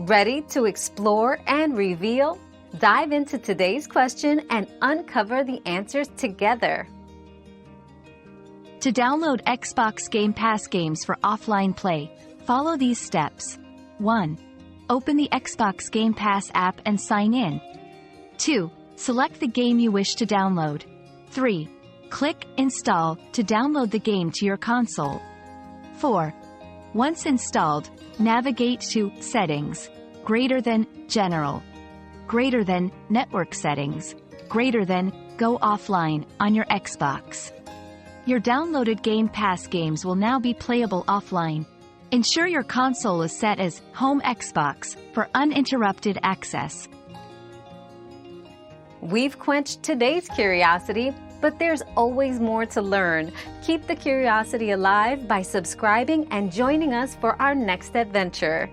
Ready to explore and reveal? Dive into today's question and uncover the answers together. To download Xbox Game Pass games for offline play, follow these steps. 1. Open the Xbox Game Pass app and sign in. 2. Select the game you wish to download. 3. Click Install to download the game to your console. 4. Once installed, navigate to Settings, greater than General, greater than Network Settings, greater than Go Offline on your Xbox. Your downloaded Game Pass games will now be playable offline. Ensure your console is set as Home Xbox for uninterrupted access. We've quenched today's curiosity, but there's always more to learn. Keep the curiosity alive by subscribing and joining us for our next adventure.